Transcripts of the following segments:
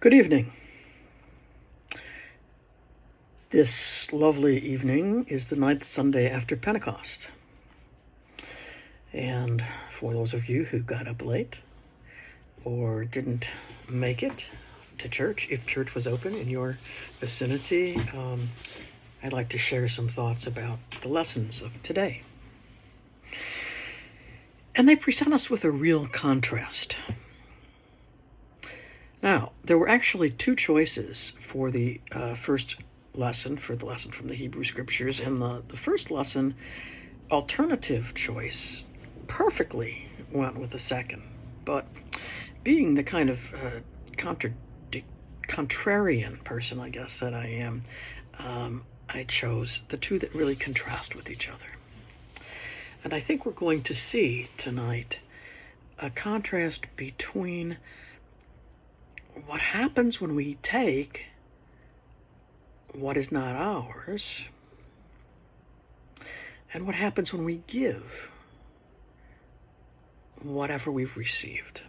Good evening. This lovely evening is the ninth Sunday after Pentecost. And for those of you who got up late or didn't make it to church, if church was open in your vicinity, I'd like to share some thoughts about the lessons of today. And they present us with a real contrast. Now, there were actually two choices for the first lesson, for the lesson from the Hebrew Scriptures. And the first lesson, alternative choice, perfectly went with the second. But being the kind of contrarian person, I guess, that I am, I chose the two that really contrast with each other. And I think we're going to see tonight a contrast between what happens when we take what is not ours and what happens when we give whatever we've received.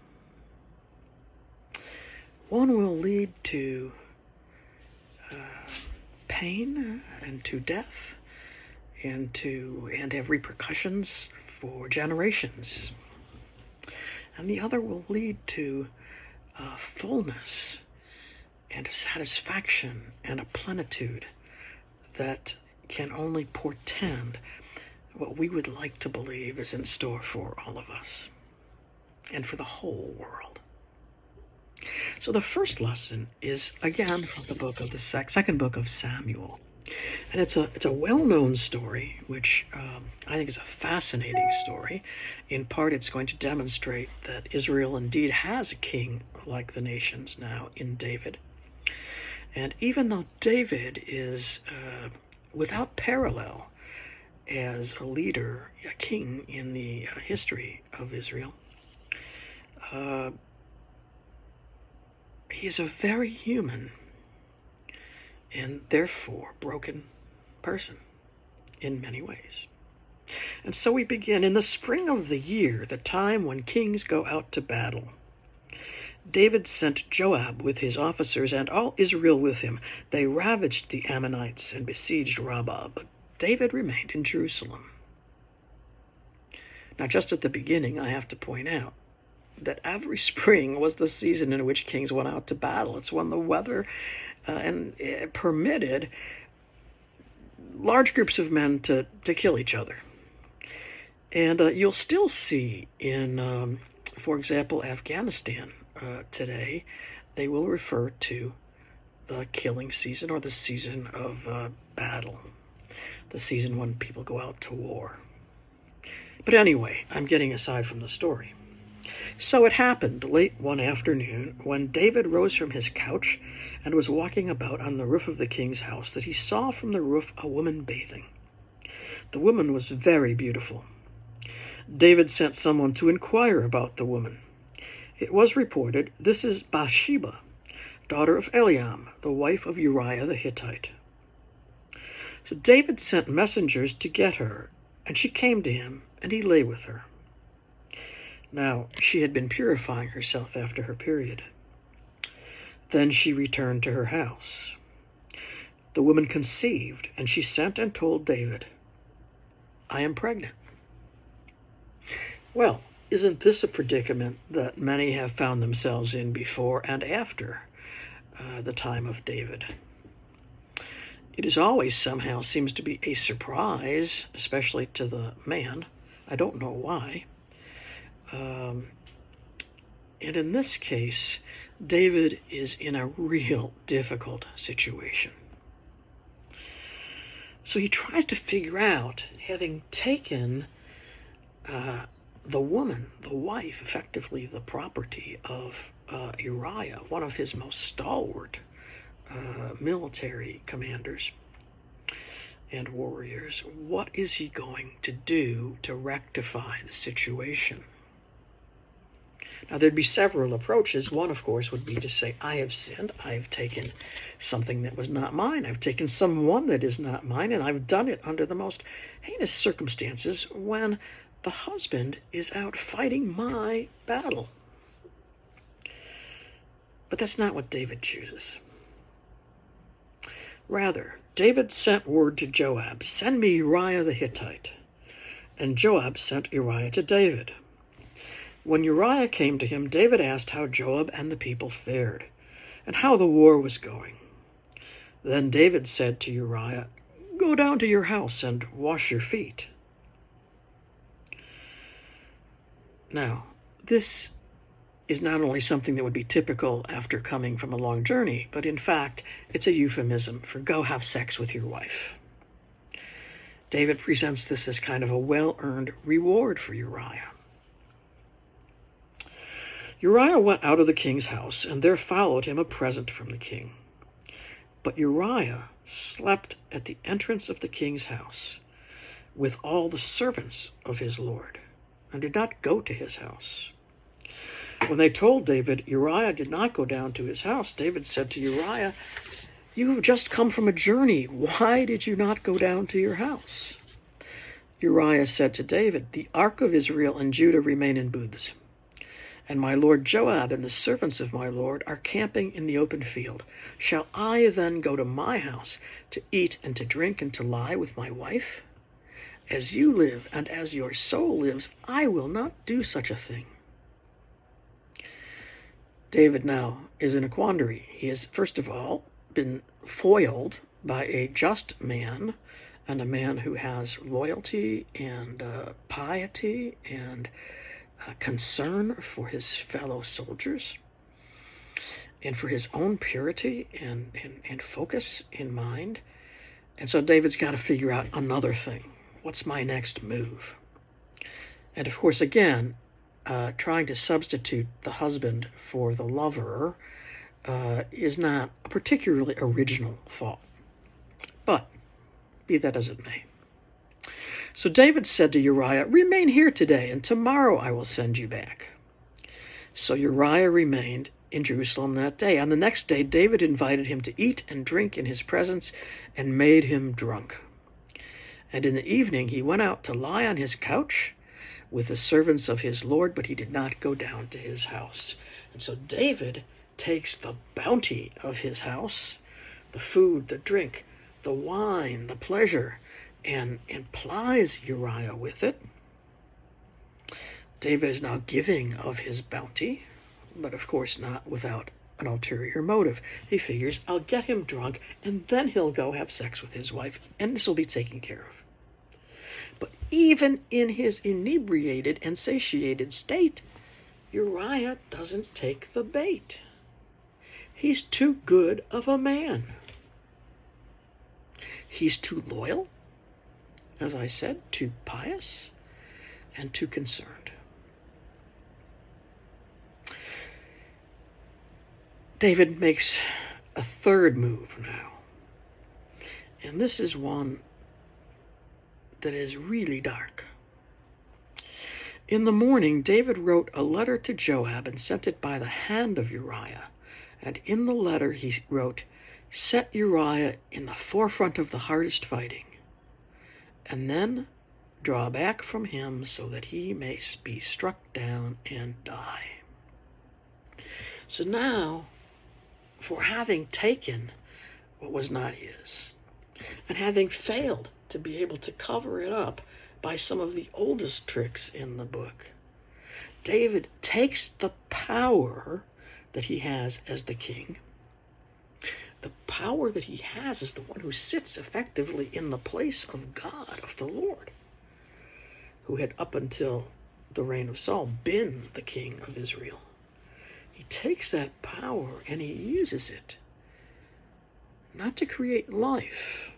One will lead to pain and to death and have repercussions for generations. And the other will lead to fullness and a satisfaction and a plenitude that can only portend what we would like to believe is in store for all of us and for the whole world. So the first lesson is again from the book of the second book of Samuel. And it's a well-known story, which I think is a fascinating story. In part, it's going to demonstrate that Israel indeed has a king like the nations now in David. And even though David is without parallel as a leader, a king in the history of Israel, he is a very human and therefore broken person in many ways. And so we begin in the spring of the year, the time when kings go out to battle. David sent Joab with his officers and all Israel with him. They ravaged the Ammonites and besieged Rabbah, but David remained in Jerusalem. Now, just at the beginning, I have to point out that every spring was the season in which kings went out to battle. It's when the weather permitted large groups of men to kill each other. And you'll still see in, for example, Afghanistan today, they will refer to the killing season or the season of battle, the season when people go out to war. But anyway, I'm getting aside from the story. So it happened late one afternoon when David rose from his couch and was walking about on the roof of the king's house that he saw from the roof a woman bathing. The woman was very beautiful. David sent someone to inquire about the woman. It was reported, "This is Bathsheba, daughter of Eliam, the wife of Uriah the Hittite." So David sent messengers to get her, and she came to him, and he lay with her. Now, she had been purifying herself after her period. Then she returned to her house. The woman conceived, and she sent and told David, "I am pregnant." Well, isn't this a predicament that many have found themselves in before and after the time of David? It is always somehow seems to be a surprise, especially to the man. I don't know why. And in this case, David is in a real difficult situation. So he tries to figure out, having taken the woman, the wife, effectively the property of Uriah, one of his most stalwart military commanders and warriors, what is he going to do to rectify the situation? Now, there'd be several approaches. One, of course, would be to say, I have sinned. I've taken something that was not mine. I've taken someone that is not mine, and I've done it under the most heinous circumstances when the husband is out fighting my battle. But that's not what David chooses. Rather, David sent word to Joab, "Send me Uriah the Hittite." And Joab sent Uriah to David. When Uriah came to him, David asked how Joab and the people fared, and how the war was going. Then David said to Uriah, "Go down to your house and wash your feet." Now, this is not only something that would be typical after coming from a long journey, but in fact, it's a euphemism for go have sex with your wife. David presents this as kind of a well-earned reward for Uriah. Uriah went out of the king's house, and there followed him a present from the king. But Uriah slept at the entrance of the king's house with all the servants of his lord, and did not go to his house. When they told David Uriah did not go down to his house, David said to Uriah, "You have just come from a journey. Why did you not go down to your house?" Uriah said to David, "The ark of Israel and Judah remain in booths, and my lord Joab and the servants of my lord are camping in the open field. Shall I then go to my house to eat and to drink and to lie with my wife? As you live and as your soul lives, I will not do such a thing." David now is in a quandary. He has, first of all, been foiled by a just man, and a man who has loyalty and piety and concern for his fellow soldiers and for his own purity and focus in mind. And so David's got to figure out another thing. What's my next move? And of course, again, trying to substitute the husband for the lover is not a particularly original thought. But be that as it may. So David said to Uriah, "Remain here today, and tomorrow I will send you back." So Uriah remained in Jerusalem that day. On the next day, David invited him to eat and drink in his presence and made him drunk. And in the evening he went out to lie on his couch with the servants of his lord, but he did not go down to his house. And so David takes the bounty of his house, the food, the drink, the wine, the pleasure, and plies Uriah with it. David is now giving of his bounty, but of course not without an ulterior motive. He figures, I'll get him drunk, and then he'll go have sex with his wife, and this will be taken care of. But even in his inebriated and satiated state, Uriah doesn't take the bait. He's too good of a man. He's too loyal, as I said, too pious, and too concerned. David makes a third move now. And this is one that is really dark. In the morning, David wrote a letter to Joab and sent it by the hand of Uriah. And in the letter he wrote, "Set Uriah in the forefront of the hardest fighting, and then draw back from him so that he may be struck down and die." So now, for having taken what was not his, and having failed to be able to cover it up by some of the oldest tricks in the book, David takes the power that he has as the king. The power that he has as the one who sits effectively in the place of God, of the Lord, who had up until the reign of Saul been the king of Israel. He takes that power and he uses it not to create life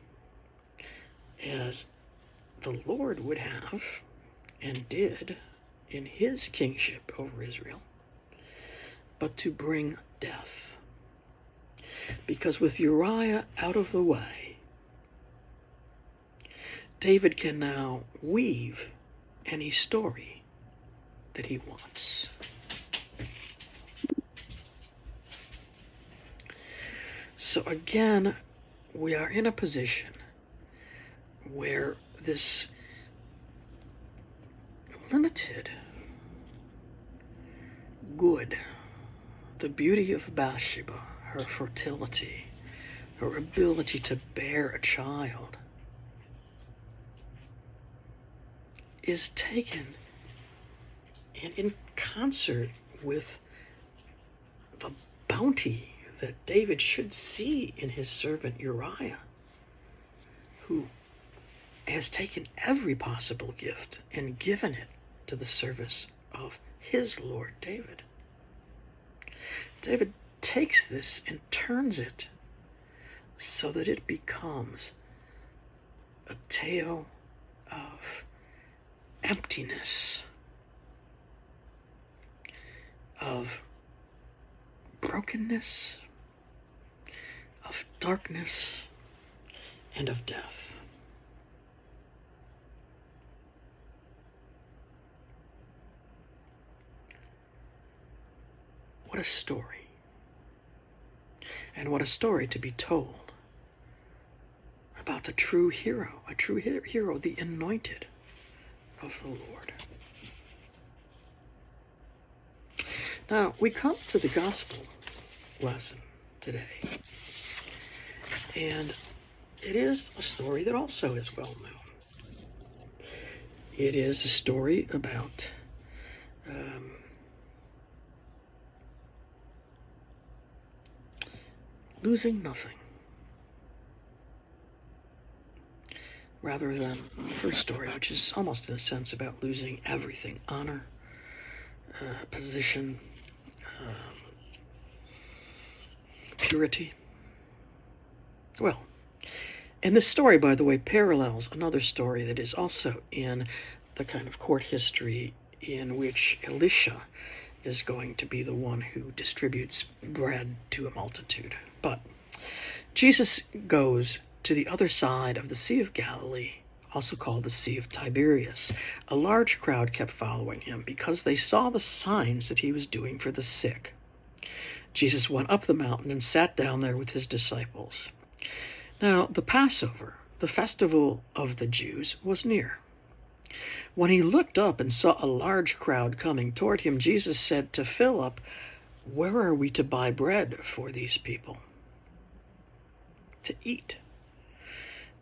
as the Lord would have and did in his kingship over Israel, but to bring death. Because with Uriah out of the way, David can now weave any story that he wants. So again, we are in a position where this limited good the beauty of Bathsheba, her fertility, her ability to bear a child, is taken and in concert with the bounty that David should see in his servant Uriah, who has taken every possible gift and given it to the service of his Lord David. David takes this and turns it so that it becomes a tale of emptiness, of brokenness, of darkness, and of death. What a story. And what a story to be told about the true hero, the anointed of the Lord. Now, we come to the gospel lesson today, and it is a story that also is well known. It is a story about losing nothing, rather than the first story, which is almost in a sense about losing everything: honor, position, purity. Well, and this story, by the way, parallels another story that is also in the kind of court history in which Elisha is going to be the one who distributes bread to a multitude. But Jesus goes to the other side of the Sea of Galilee, also called the Sea of Tiberias. A large crowd kept following him because they saw the signs that he was doing for the sick. Jesus went up the mountain and sat down there with his disciples. Now, the Passover, the festival of the Jews, was near. When he looked up and saw a large crowd coming toward him, Jesus said to Philip, "Where are we to buy bread for these people to eat?"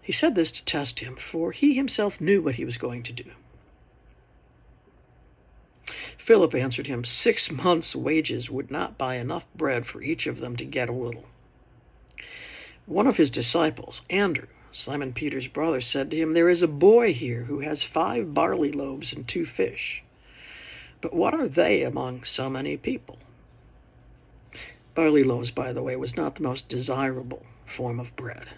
He said this to test him, for he himself knew what he was going to do. Philip answered him, 6 months' wages would not buy enough bread for each of them to get a little. One of his disciples, Andrew, Simon Peter's brother, said to him, "There is a boy here who has 5 barley loaves and 2 fish. But what are they among so many people?" Barley loaves, by the way, was not the most desirable form of bread.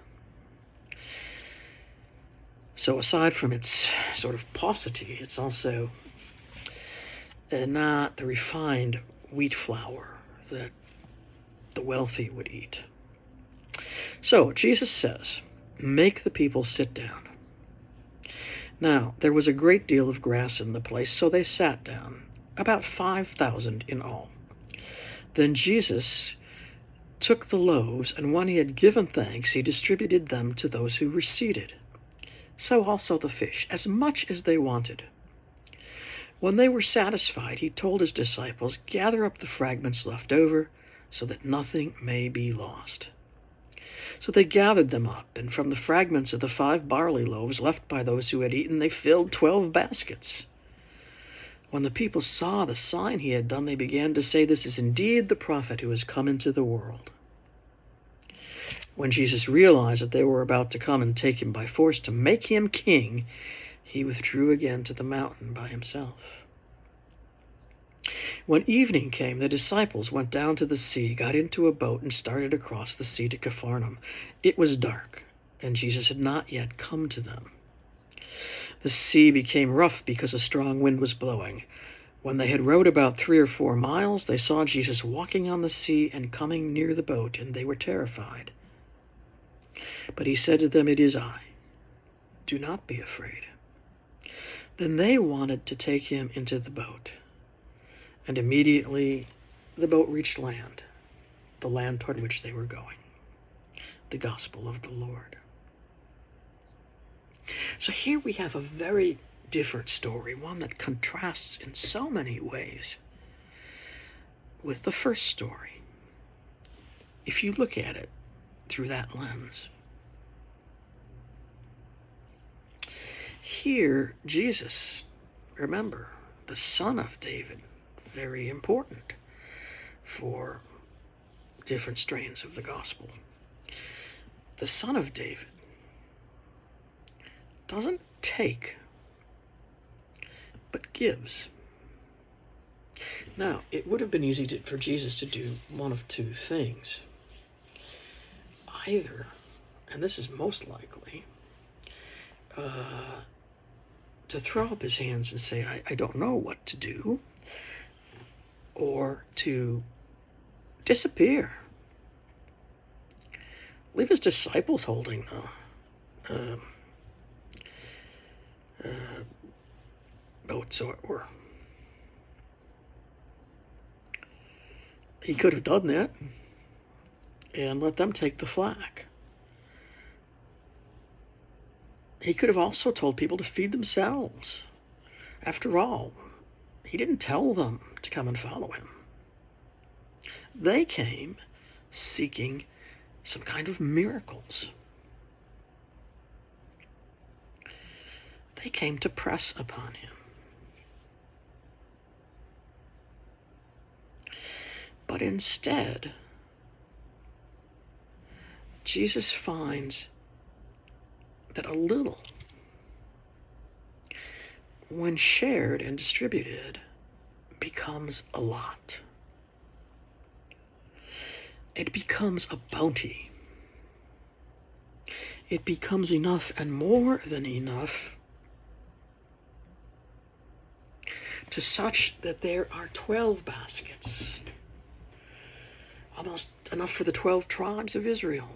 So aside from its sort of paucity, it's also not the refined wheat flour that the wealthy would eat. So Jesus says, "Make the people sit down." Now, there was a great deal of grass in the place, so they sat down, about 5,000 in all. Then Jesus took the loaves, and when he had given thanks, he distributed them to those who were seated. So also the fish, as much as they wanted. When they were satisfied, he told his disciples, "Gather up the fragments left over, so that nothing may be lost." So they gathered them up, and from the fragments of the 5 barley loaves left by those who had eaten, they filled 12 baskets. When the people saw the sign he had done, they began to say, "This is indeed the prophet who has come into the world." When Jesus realized that they were about to come and take him by force to make him king, he withdrew again to the mountain by himself. When evening came, the disciples went down to the sea, got into a boat, and started across the sea to Capharnaum. It was dark, and Jesus had not yet come to them. The sea became rough because a strong wind was blowing. When they had rowed about 3 or 4 miles, they saw Jesus walking on the sea and coming near the boat, and they were terrified. But he said to them, "It is I. Do not be afraid." Then they wanted to take him into the boat. And immediately the boat reached land, the land toward which they were going. The gospel of the Lord. So here we have a very different story, one that contrasts in so many ways with the first story, if you look at it through that lens. Here, Jesus, remember, the son of David, very important for different strains of the gospel. The son of David doesn't take, but gives. Now, it would have been easy for Jesus to do one of two things. Either, and this is most likely, to throw up his hands and say, I don't know what to do, or to disappear. Leave his disciples holding boats, so it were. He could have done that and let them take the flak. He could have also told people to feed themselves. After all, he didn't tell them to come and follow him. They came seeking some kind of miracles. They came to press upon him. But instead, Jesus finds that a little, when shared and distributed, becomes a lot. It becomes a bounty. It becomes enough and more than enough, to such that there are 12 baskets, almost enough for the 12 tribes of Israel,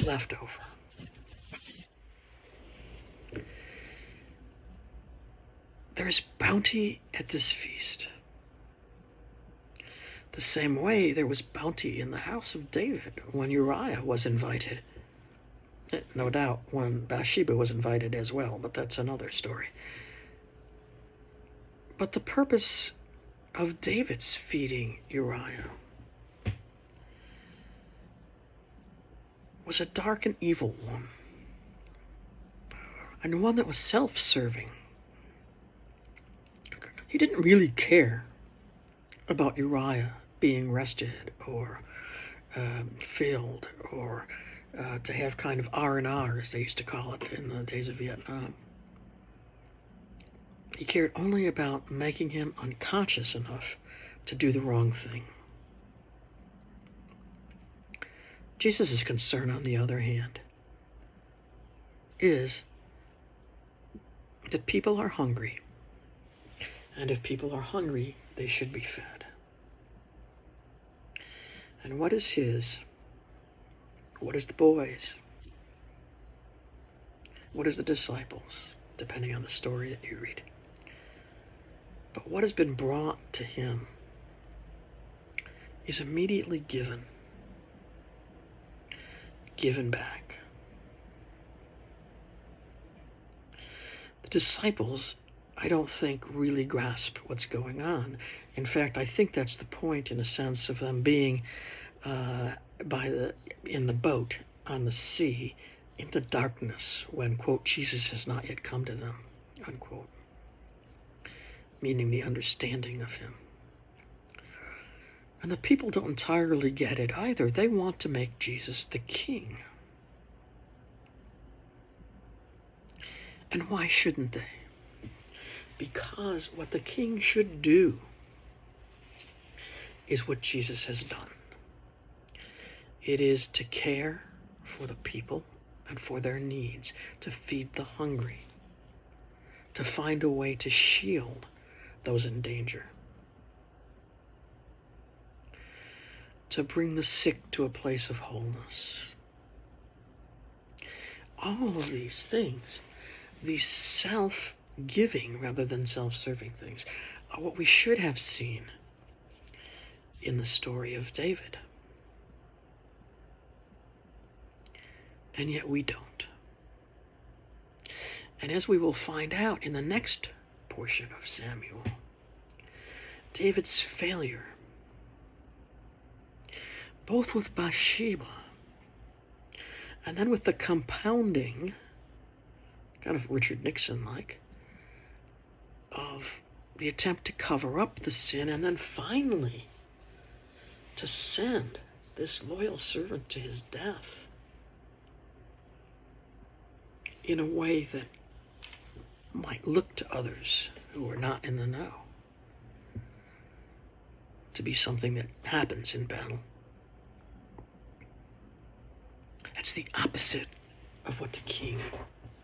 left over. There is bounty at this feast. The same way there was bounty in the house of David when Uriah was invited. No doubt when Bathsheba was invited as well, but that's another story. But the purpose of David's feeding Uriah was a dark and evil one, and one that was self-serving. He didn't really care about Uriah being rested or filled, or to have kind of R&R, as they used to call it in the days of Vietnam. He cared only about making him unconscious enough to do the wrong thing. Jesus' concern, on the other hand, is that people are hungry. And if people are hungry, they should be fed. And what is his? What is the boys? What is the disciples, depending on the story that you read? But what has been brought to him is immediately given back. The disciples, I don't think, really grasp what's going on. In fact, I think that's the point, in a sense, of them being in the boat on the sea in the darkness when, quote, Jesus has not yet come to them, unquote, meaning the understanding of him. And the people don't entirely get it either. They want to make Jesus the king. And why shouldn't they? Because what the king should do is what Jesus has done. It is to care for the people and for their needs, to feed the hungry, to find a way to shield those in danger, to bring the sick to a place of wholeness. All of these things, these self-giving rather than self-serving things, are what we should have seen in the story of David. And yet we don't. And as we will find out in the next portion of Samuel, David's failure, both with Bathsheba and then with the compounding, kind of Richard Nixon-like, of the attempt to cover up the sin and then finally to send this loyal servant to his death in a way that might look to others who are not in the know to be something that happens in battle. That's the opposite of what the king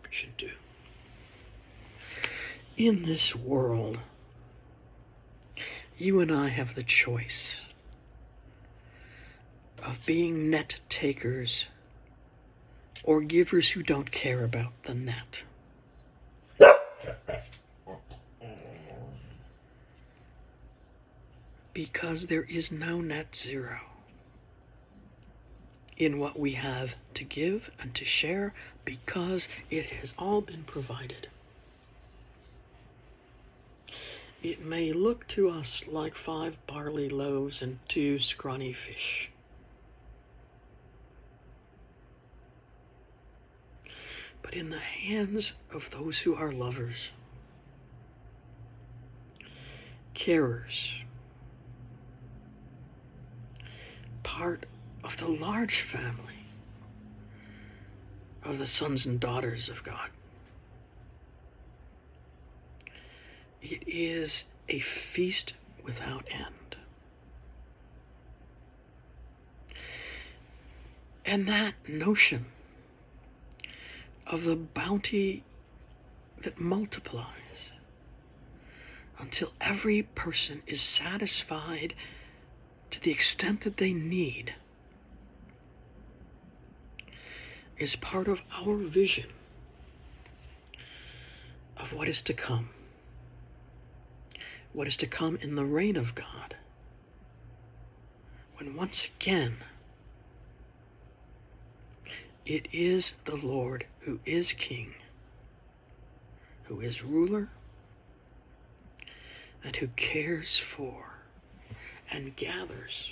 should do. In this world, you and I have the choice of being net takers or givers who don't care about the net. Because there is no net zero in what we have to give and to share, because it has all been provided. It may look to us like 5 barley loaves and 2 scrawny fish. But in the hands of those who are lovers, carers, part of the large family of the sons and daughters of God, it is a feast without end. And that notion of the bounty that multiplies until every person is satisfied to the extent that they need is part of our vision of what is to come. What is to come in the reign of God, when once again it is the Lord who is King, who is ruler, and who cares for and gathers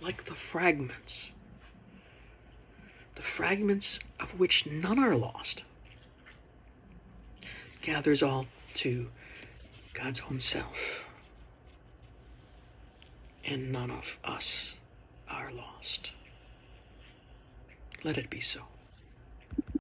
like the fragments of which none are lost, gathers all to God's own self, and none of us are lost. Let it be so.